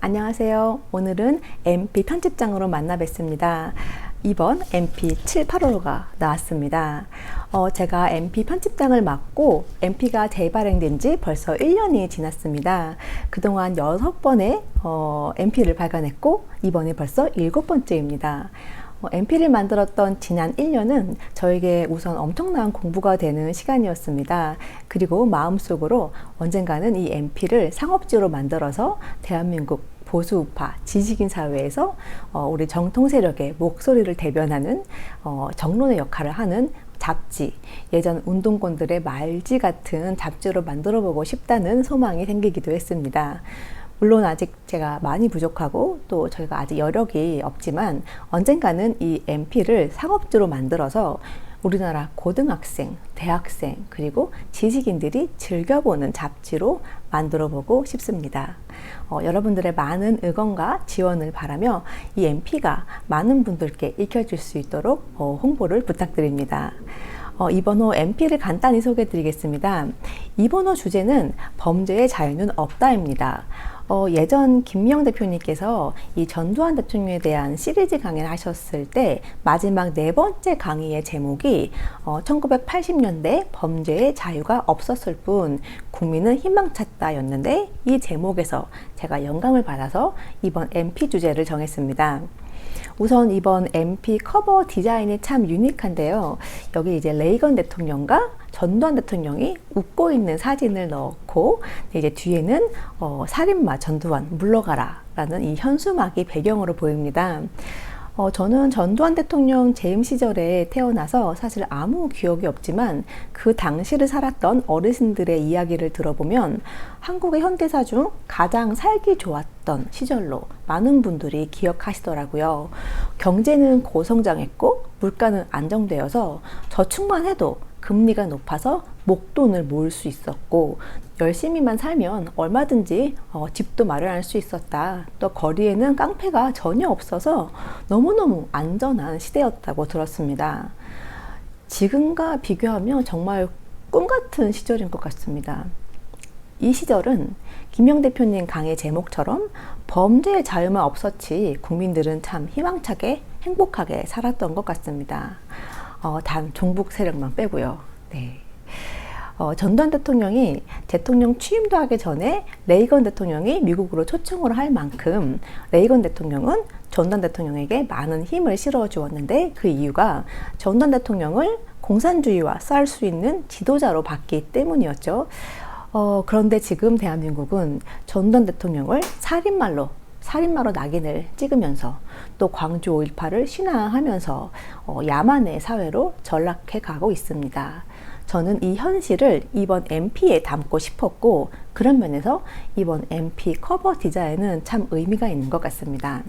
안녕하세요. 오늘은 MP 편집장으로 만나 뵙습니다. 이번 MP 7, 8호가 나왔습니다. 제가 MP 편집장을 맡고 MP가 재발행된 지 벌써 1년이 지났습니다. 그동안 6번의 MP를 발간했고 이번에 벌써 7번째입니다. MP를 만들었던 지난 1년은 저에게 우선 엄청난 공부가 되는 시간이었습니다. 그리고 마음속으로 언젠가는 이 MP를 상업지로 만들어서 대한민국 보수우파 지식인 사회에서 우리 정통 세력의 목소리를 대변하는 정론의 역할을 하는 잡지, 예전 운동권들의 말지 같은 잡지로 만들어 보고 싶다는 소망이 생기기도 했습니다. 물론 아직 제가 많이 부족하고 또 저희가 아직 여력이 없지만 언젠가는 이 MP를 상업지로 만들어서 우리나라 고등학생, 대학생, 그리고 지식인들이 즐겨보는 잡지로 만들어 보고 싶습니다. 여러분들의 많은 응원과 지원을 바라며 이 MP가 많은 분들께 익혀질 수 있도록 홍보를 부탁드립니다. 이번 호 MP를 간단히 소개해 드리겠습니다. 이번 호 주제는 범죄의 자유는 없다입니다. 예전 김미영 대표님께서 이 전두환 대통령에 대한 시리즈 강의를 하셨을 때 마지막 4번째 강의의 제목이 1980년대 범죄의 자유가 없었을 뿐 국민은 희망찾다 였는데, 이 제목에서 제가 영감을 받아서 이번 MP 주제를 정했습니다. 우선 이번 MP 커버 디자인이 참 유니크한데요. 여기 이제 레이건 대통령과 전두환 대통령이 웃고 있는 사진을 넣고 이제 뒤에는 살인마 전두환 물러가라 라는 이 현수막이 배경으로 보입니다. 저는 전두환 대통령 재임 시절에 태어나서 사실 아무 기억이 없지만 그 당시를 살았던 어르신들의 이야기를 들어보면 한국의 현대사 중 가장 살기 좋았던 시절로 많은 분들이 기억하시더라고요. 경제는 고성장했고 물가는 안정되어서 저축만 해도 금리가 높아서 목돈을 모을 수 있었고, 열심히만 살면 얼마든지 집도 마련할 수 있었다. 또 거리에는 깡패가 전혀 없어서 너무너무 안전한 시대였다고 들었습니다. 지금과 비교하면 정말 꿈같은 시절인 것 같습니다. 이 시절은 김영 대표님 강의 제목처럼 범죄의 자유만 없었지 국민들은 참 희망차게 행복하게 살았던 것 같습니다. 단 종북 세력만 빼고요. 네. 전두환 대통령이 대통령 취임도 하기 전에 레이건 대통령이 미국으로 초청을 할 만큼 레이건 대통령은 전두환 대통령에게 많은 힘을 실어 주었는데, 그 이유가 전두환 대통령을 공산주의와 싸울 수 있는 지도자로 봤기 때문이었죠. 그런데 지금 대한민국은 전두환 대통령을 살인마로 낙인을 찍으면서 또 광주 5.18을 신화하면서 야만의 사회로 전락해 가고 있습니다. 저는 이 현실을 이번 MP에 담고 싶었고, 그런 면에서 이번 MP 커버 디자인은 참 의미가 있는 것 같습니다.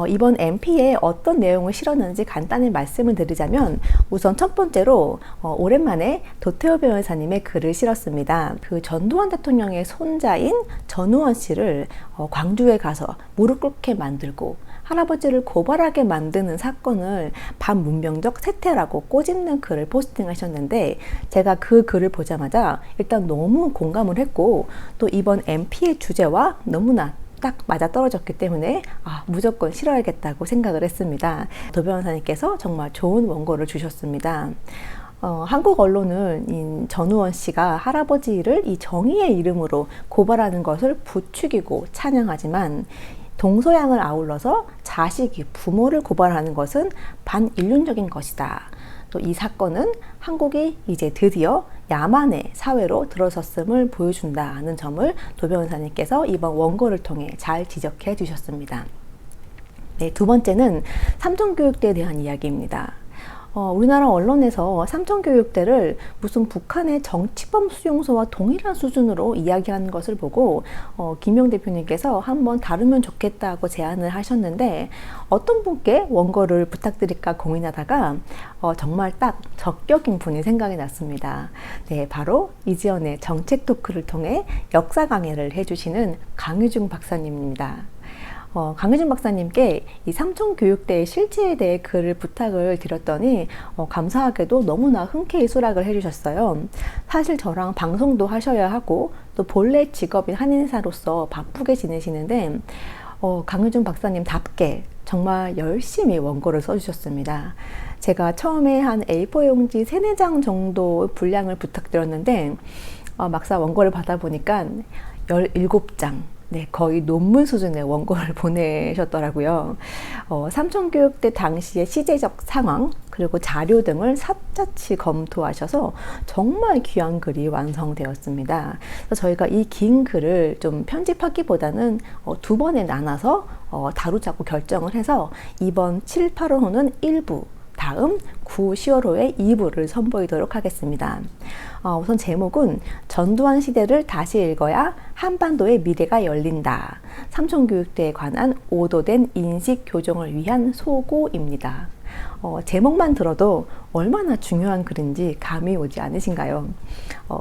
이번 MP에 어떤 내용을 실었는지 간단히 말씀을 드리자면, 우선 첫 번째로 오랜만에 도태호 변호사님의 글을 실었습니다. 그 전두환 대통령의 손자인 전우원 씨를 광주에 가서 무릎 꿇게 만들고 할아버지를 고발하게 만드는 사건을 반문명적 세태라고 꼬집는 글을 포스팅하셨는데, 제가 그 글을 보자마자 일단 너무 공감을 했고, 또 이번 MP의 주제와 너무나 딱 맞아떨어졌기 때문에 무조건 실어야겠다고 생각을 했습니다. 도 변호사님께서 정말 좋은 원고를 주셨습니다. 한국 언론은 전우원 씨가 할아버지를 이 정의의 이름으로 고발하는 것을 부추기고 찬양하지만, 동서양을 아울러서 자식이 부모를 고발하는 것은 반인륜적인 것이다. 또 이 사건은 한국이 이제 드디어 야만의 사회로 들어섰음을 보여준다는 점을 도 변호사님께서 이번 원고를 통해 잘 지적해 주셨습니다. 네, 두 번째는 삼청교육대에 대한 이야기입니다. 우리나라 언론에서 삼청교육대를 무슨 북한의 정치범 수용소와 동일한 수준으로 이야기하는 것을 보고 김영 대표님께서 한번 다루면 좋겠다고 제안을 하셨는데, 어떤 분께 원고를 부탁드릴까 고민하다가 정말 딱 적격인 분이 생각이 났습니다. 네, 바로 이지연의 정책 토크를 통해 역사 강해를 해주시는 강유중 박사님입니다. 강혜준 박사님께 이 삼重교육대의 실체에 대해 글을 부탁을 드렸더니 감사하게도 너무나 흔쾌히 수락을 해주셨어요. 사실 저랑 방송도 하셔야 하고 또 본래 직업인 한인사로서 바쁘게 지내시는데 강혜준 박사님답게 정말 열심히 원고를 써주셨습니다. 제가 처음에 한 A4 용지 3, 4장 정도 분량을 부탁드렸는데 막상 원고를 받아보니까 17장, 네, 거의 논문 수준의 원고를 보내셨더라고요. 삼重교육대 당시의 시대적 상황 그리고 자료 등을 샅샅이 검토하셔서 정말 귀한 글이 완성되었습니다. 그래서 저희가 이 긴 글을 좀 편집하기보다는 2번에 나눠서 다루자고 결정을 해서 이번 7, 8호는 1부, 다음 9, 10월호에 2부를 선보이도록 하겠습니다. 우선 제목은 전두환 시대를 다시 읽어야 한반도의 미래가 열린다. 삼重교육대에 관한 오도된 인식 교정을 위한 소고입니다. 제목만 들어도 얼마나 중요한 글인지 감이 오지 않으신가요?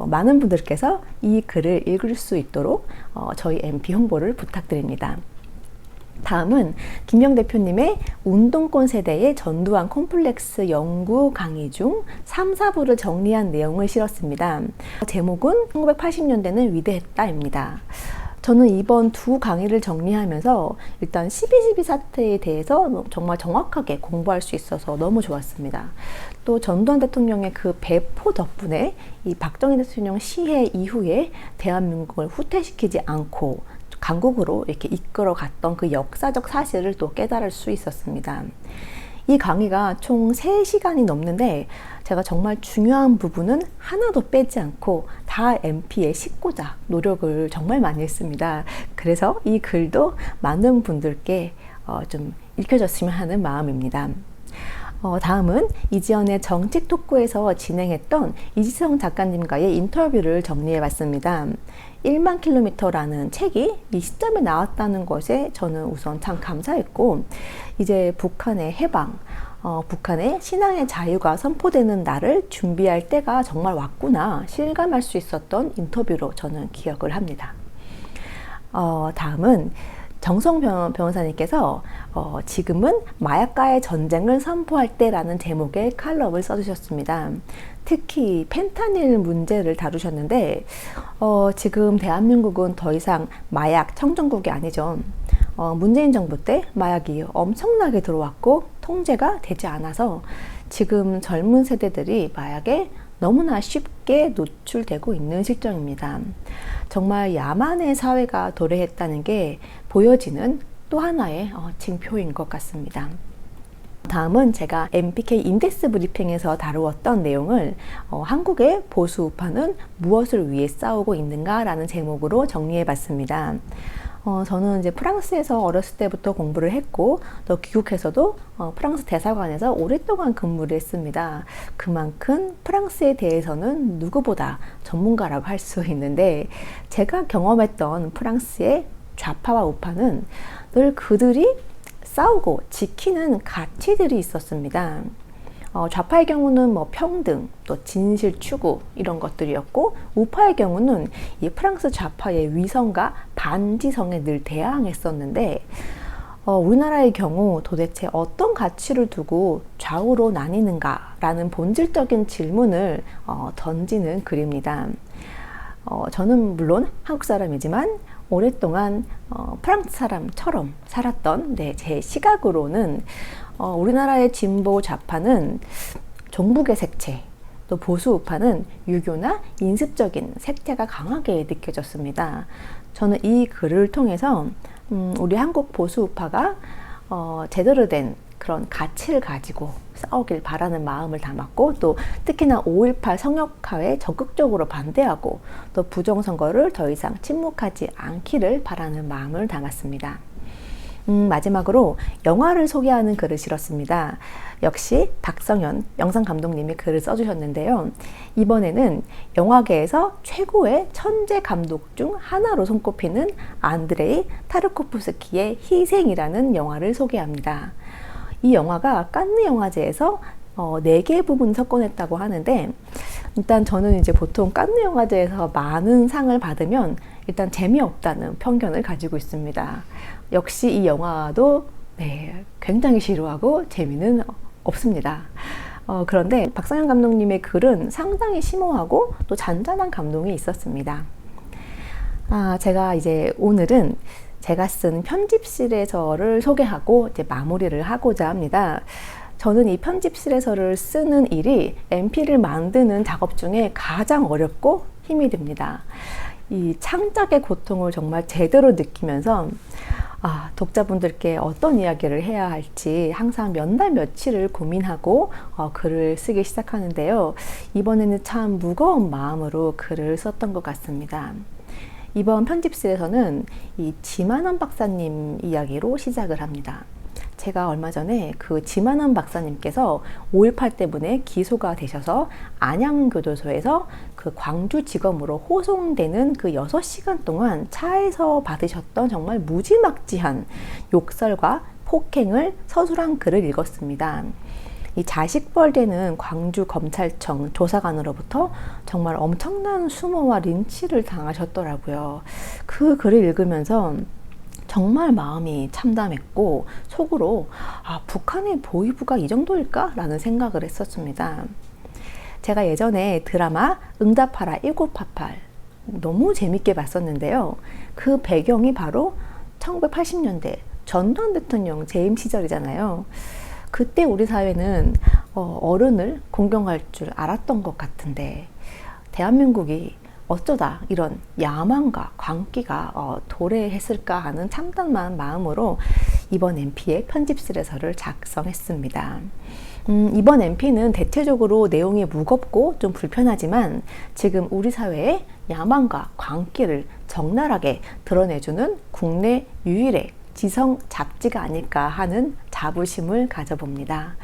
많은 분들께서 이 글을 읽을 수 있도록 저희 MP 홍보를 부탁드립니다. 다음은 김영 대표님의 운동권 세대의 전두환 콤플렉스 연구 강의 중 3, 4부를 정리한 내용을 실었습니다. 제목은 1980년대는 위대했다입니다. 저는 이번 두 강의를 정리하면서 일단 12.12 사태에 대해서 정말 정확하게 공부할 수 있어서 너무 좋았습니다. 또 전두환 대통령의 그 배포 덕분에 이 박정희 대통령 시해 이후에 대한민국을 후퇴시키지 않고 강국으로 이렇게 이끌어 갔던 그 역사적 사실을 또 깨달을 수 있었습니다. 이 강의가 총 3시간이 넘는데 제가 정말 중요한 부분은 하나도 빼지 않고 다 MP에 싣고자 노력을 정말 많이 했습니다. 그래서 이 글도 많은 분들께 좀 읽혀졌으면 하는 마음입니다. 다음은 이지연의 정책 토크에서 진행했던 이지성 작가님과의 인터뷰를 정리해 봤습니다. 1만 킬로미터라는 책이 이 시점에 나왔다는 것에 저는 우선 참 감사했고, 이제 북한의 해방, 북한의 신앙의 자유가 선포되는 날을 준비할 때가 정말 왔구나 실감할 수 있었던 인터뷰로 저는 기억을 합니다. 다음은 정성 변호사님께서 지금은 마약과의 전쟁을 선포할 때라는 제목의 칼럼을 써주셨습니다. 특히 펜타닐 문제를 다루셨는데 지금 대한민국은 더 이상 마약 청정국이 아니죠. 문재인 정부 때 마약이 엄청나게 들어왔고 통제가 되지 않아서 지금 젊은 세대들이 마약에 너무나 쉽게 노출되고 있는 실정입니다. 정말 야만의 사회가 도래했다는 게 보여지는 또 하나의 징표인 것 같습니다. 다음은 제가 MPK 인덱스 브리핑에서 다루었던 내용을 한국의 보수 우파는 무엇을 위해 싸우고 있는가 라는 제목으로 정리해 봤습니다. 저는 이제 프랑스에서 어렸을 때부터 공부를 했고 또 귀국해서도 프랑스 대사관에서 오랫동안 근무를 했습니다. 그만큼 프랑스에 대해서는 누구보다 전문가라고 할 수 있는데 제가 경험했던 프랑스의 좌파와 우파는 늘 그들이 싸우고 지키는 가치들이 있었습니다. 좌파의 경우는 뭐 평등, 또 진실 추구 이런 것들이었고 우파의 경우는 이 프랑스 좌파의 위성과 반지성에 늘 대항했었는데 우리나라의 경우 도대체 어떤 가치를 두고 좌우로 나뉘는가라는 본질적인 질문을 던지는 글입니다. 저는 물론 한국 사람이지만 오랫동안 프랑스 사람처럼 살았던 제 시각으로는 우리나라의 진보 좌파는 종북의 색채, 또 보수 우파는 유교나 인습적인 색채가 강하게 느껴졌습니다. 저는 이 글을 통해서 우리 한국 보수 우파가 제대로 된 그런 가치를 가지고 싸우길 바라는 마음을 담았고 또 특히나 5.18 성역화에 적극적으로 반대하고 또 부정선거를 더 이상 침묵하지 않기를 바라는 마음을 담았습니다. 마지막으로 영화를 소개하는 글을 실었습니다. 역시 박성현 영상감독님이 글을 써주셨는데요. 이번에는 영화계에서 최고의 천재 감독 중 하나로 손꼽히는 안드레이 타르코프스키의 희생이라는 영화를 소개합니다. 이 영화가 칸느 영화제에서 4개의 부분을 석권했다고 하는데, 일단 저는 이제 보통 칸느 영화제에서 많은 상을 받으면 일단 재미없다는 편견을 가지고 있습니다. 역시 이 영화도 굉장히 지루하고 재미는 없습니다. 그런데 박상현 감독님의 글은 상당히 심오하고 또 잔잔한 감동이 있었습니다. 제가 이제 오늘은 제가 쓴 편집실에서를 소개하고 이제 마무리를 하고자 합니다. 저는 이 편집실에서를 쓰는 일이 MP를 만드는 작업 중에 가장 어렵고 힘이 듭니다. 이 창작의 고통을 정말 제대로 느끼면서 독자분들께 어떤 이야기를 해야 할지 항상 몇 날 며칠을 고민하고 글을 쓰기 시작하는데요. 이번에는 참 무거운 마음으로 글을 썼던 것 같습니다. 이번 편집실에서는 이 지만원 박사님 이야기로 시작을 합니다. 제가 얼마 전에 그 지만원 박사님께서 5.18 때문에 기소가 되셔서 안양교도소에서 그 광주지검으로 호송되는 그 6시간 동안 차에서 받으셨던 정말 무지막지한 욕설과 폭행을 서술한 글을 읽었습니다. 이 자식벌되는 광주검찰청 조사관으로부터 정말 엄청난 수모와 린치를 당하셨더라고요. 그 글을 읽으면서 정말 마음이 참담했고 속으로 북한의 보위부가 이 정도일까? 라는 생각을 했었습니다. 제가 예전에 드라마 응답하라 1988 너무 재밌게 봤었는데요. 그 배경이 바로 1980년대 전두환 대통령 재임 시절이잖아요. 그때 우리 사회는 어른을 공경할 줄 알았던 것 같은데 대한민국이 어쩌다 이런 야망과 광기가 도래했을까 하는 참담한 마음으로 이번 MP의 편집실에서를 작성했습니다. 이번 MP는 대체적으로 내용이 무겁고 좀 불편하지만 지금 우리 사회의 야망과 광기를 적나라하게 드러내주는 국내 유일의 지성 잡지가 아닐까 하는 자부심을 가져봅니다.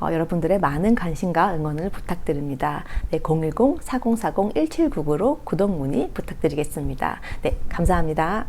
여러분들의 많은 관심과 응원을 부탁드립니다. 010-4040-1799로 구독 문의 부탁드리겠습니다. 감사합니다.